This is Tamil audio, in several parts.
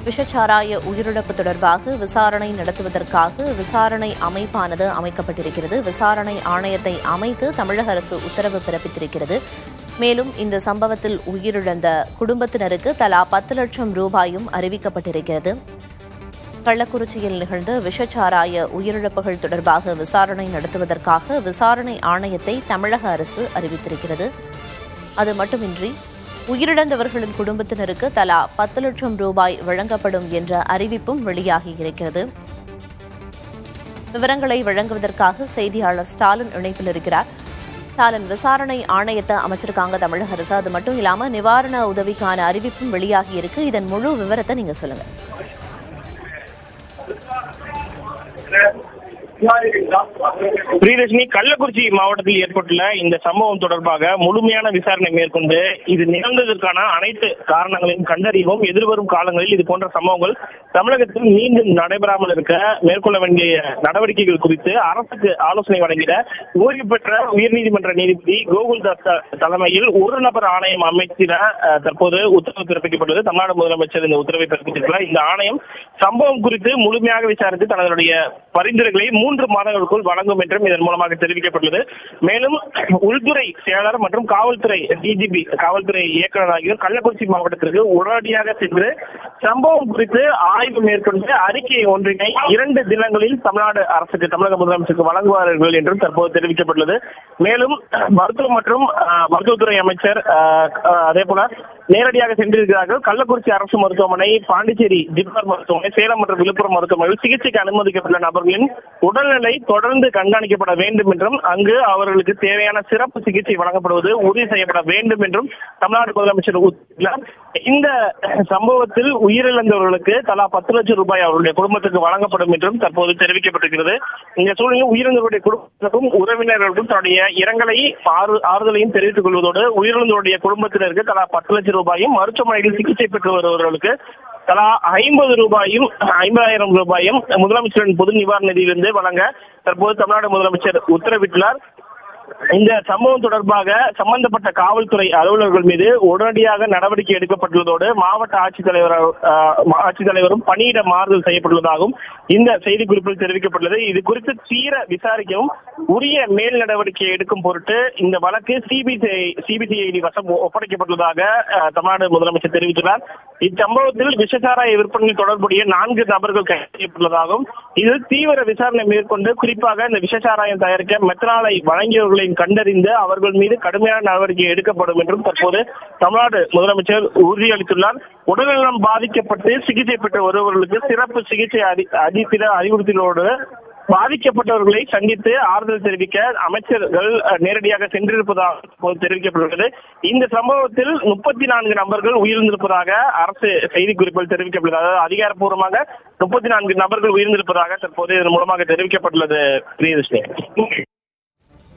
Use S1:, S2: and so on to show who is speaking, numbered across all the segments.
S1: விஷச்சாராய உயிரிழப்பு தொடர்பாக விசாரணை நடத்துவதற்காக விசாரணை அமைப்பானது அமைக்கப்பட்டிருக்கிறது. விசாரணை ஆணையத்தை அமைத்து தமிழக அரசு உத்தரவு பிறப்பித்திருக்கிறது. மேலும் இந்த சம்பவத்தில் உயிரிழந்த குடும்பத்தினருக்கு தலா 10 லட்சம் ரூபாயும் அறிவிக்கப்பட்டிருக்கிறது. கள்ளக்குறிச்சியில் நிகழ்ந்த விஷச்சாராய உயிரிழப்புகள் தொடர்பாக விசாரணை நடத்துவதற்காக விசாரணை ஆணையத்தை தமிழக அரசு அறிவித்திருக்கிறது. அது மட்டுமின்றி உயிரிழந்தவர்களின் குடும்பத்தினருக்கு தலா 10 லட்சம் ரூபாய் வழங்கப்படும் என்ற அறிவிப்பும் வெளியாகியிருக்கிறது. விவரங்களை வழங்குவதற்காக செய்தியாளர் ஸ்டாலின் இணைப்பில் இருக்கிறார். ஸ்டாலின், விசாரணை ஆணையத்தை அமைச்சிருக்காங்க தமிழக அரசு. அது மட்டும் இல்லாம நிவாரண உதவிக்கான அறிவிப்பும் வெளியாகியிருக்கு. இதன் முழு விவரத்தை நீங்க சொல்லுங்க.
S2: பிரியதர்ஷினி, கள்ளக்குறிச்சி மாவட்டத்தில் ஏற்பட்டுள்ள இந்த சம்பவம் தொடர்பாக முழுமையான விசாரணை மேற்கொண்டு இது நிகழ்ந்ததற்கான அனைத்து காரணங்களையும் கண்டறியவும் எதிர்வரும் காலங்களில் இது போன்ற சம்பவங்கள் தமிழகத்தில் மீண்டும் நடைபெறாமல் இருக்க மேற்கொள்ள வேண்டிய நடவடிக்கைகள் குறித்து அரசுக்கு ஆலோசனை வழங்கிட ஓய்வு பெற்ற உயர்நீதிமன்ற நீதிபதி கோகுல்தாஸ் தலைமையில் ஒரு நபர் ஆணையம் அமைத்திட தற்போது உத்தரவு பிறப்பிக்கப்பட்டது. தமிழ்நாடு முதலமைச்சர் இந்த உத்தரவை பிறப்பித்திருக்கிறார். இந்த ஆணையம் சம்பவம் குறித்து முழுமையாக விசாரித்து தங்களுடைய பரிந்துரைகளை 3 மாதங்களுக்குள் வழங்கும் என்றும் இதன் மூலமாக தெரிவிக்கப்பட்டுள்ளது. மேலும் உள்துறை செயலாளர் மற்றும் காவல்துறை டிஜிபி காவல்துறை இயக்குநர் ஆகியோர் கள்ளக்குறிச்சி மாவட்டத்திற்கு உடனடியாக சென்று சம்பவம் குறித்து ஆய்வு மேற்கொண்டு அறிக்கை ஒன்றினை 2 தினங்களில் தமிழக முதலமைச்சருக்கு வழங்குவார்கள் என்றும் தற்போது தெரிவிக்கப்பட்டுள்ளது. மேலும் மருத்துவ மற்றும் மருத்துவத்துறை அமைச்சர் அதே போல நேரடியாக சென்றிருக்கிறார்கள். கள்ளக்குறிச்சி அரசு மருத்துவமனை, பாண்டிச்சேரி ஜிப்மர் மருத்துவமனை, சேலம் மற்றும் விழுப்புரம் மருத்துவமனையில் சிகிச்சைக்கு அனுமதிக்கப்பட்டுள்ள நபர்களின் உடல்நிலை தொடர்ந்து கண்காணிக்கப்பட வேண்டும் என்றும் அங்கு அவர்களுக்கு தேவையான சிறப்பு சிகிச்சை வழங்கப்படுவது உறுதி செய்யப்பட வேண்டும் என்றும் தமிழ்நாடு முதலமைச்சர் உத்தரவிட்டார். இந்த சம்பவத்தில் உயிரிழந்தவர்களுக்கு தலா 10 லட்சம் ரூபாய் அவருடைய குடும்பத்துக்கு வழங்கப்படும் என்றும் தற்போது தெரிவிக்கப்பட்டிருக்கிறது. இந்த சூழலில் உயிரிழந்தவருடைய குடும்பத்திற்கும் உறவினர்களுக்கும் தன்னுடைய இரங்கலை ஆறுதலையும் தெரிவித்துக் கொள்வதோடு உயிரிழந்தவருடைய குடும்பத்தினருக்கு தலா 10 லட்சம் ரூபாயும் மருத்துவமனையில் சிகிச்சை பெற்று வருபவர்களுக்கு தலா 50,000 ரூபாயும் முதலமைச்சரின் பொது நிவாரண நிதியிலிருந்து வழங்க தற்போது தமிழ்நாடு முதலமைச்சர் உத்தரவிட்டுள்ளார். இந்த சம்பவம் தொடர்பாக சம்பந்தப்பட்ட காவல்துறை அலுவலர்கள் மீது உடனடியாக நடவடிக்கை எடுக்கப்பட்டுள்ளதோடு மாவட்ட ஆட்சித்தலைவரும் பணியிட மாறுதல் செய்யப்பட்டுள்ளதாகவும் இந்த செய்திக்குறிப்பில் தெரிவிக்கப்பட்டுள்ளது. இது குறித்து தீர விசாரிக்கவும் உரிய மேல் நடவடிக்கை எடுக்கும் பொருட்டு இந்த வழக்கு சிபிசிஐடி வசம் ஒப்படைக்கப்பட்டுள்ளதாக தமிழ்நாடு முதலமைச்சர் தெரிவித்துள்ளார். இச்சம்பவத்தில் விஷச்சாராய விற்பனையில் தொடர்புடைய 4 நபர்கள் கைது செய்யப்பட்டுள்ளதாகவும் இதில் தீவிர விசாரணை மேற்கொண்டு குறிப்பாக இந்த விஷச்சாராயம் தயாரிக்க மெத்தனாலை வழங்கியவர்களை கண்டறிந்து அவர்கள் மீது கடுமையான நடவடிக்கை எடுக்கப்படும் என்றும் தற்போது தமிழ்நாடு முதலமைச்சர் உறுதியளித்துள்ளார். உடல்நலம் பாதிக்கப்பட்டு சிகிச்சை பெற்ற ஒருவர்களுக்கு சிறப்பு சிகிச்சை அறிவுறுத்தலோடு பாதிக்கப்பட்டவர்களை சந்தித்து ஆறுதல் தெரிவிக்க அமைச்சர்கள் நேரடியாக சென்றிருப்பதாக தெரிவிக்கப்பட்டுள்ளது. இந்த சம்பவத்தில் 34 நபர்கள் உயிரிழந்திருப்பதாக அரசு செய்திக்குறிப்பில் தெரிவிக்கப்பட்டுள்ளது. அதாவது அதிகாரப்பூர்வமாக 34 நபர்கள் உயிரிழந்திருப்பதாக தற்போது இதன் மூலமாக தெரிவிக்கப்பட்டுள்ளது. பிரியதர்ஷினி,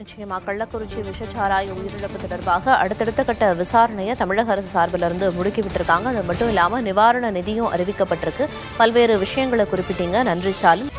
S1: நிச்சயமா கள்ளக்குறிச்சி விஷச்சாராய உயிரிழப்பு தொடர்பாக அடுத்தடுத்த கட்ட விசாரணையை தமிழக அரசு சார்பிலிருந்து முடுக்கிவிட்டிருக்காங்க. அது மட்டும் இல்லாமல் நிவாரண நிதியும் அறிவிக்கப்பட்டிருக்கு. பல்வேறு விஷயங்களை குறிப்பிட்டீங்க. நன்றி ஸ்டாலின்.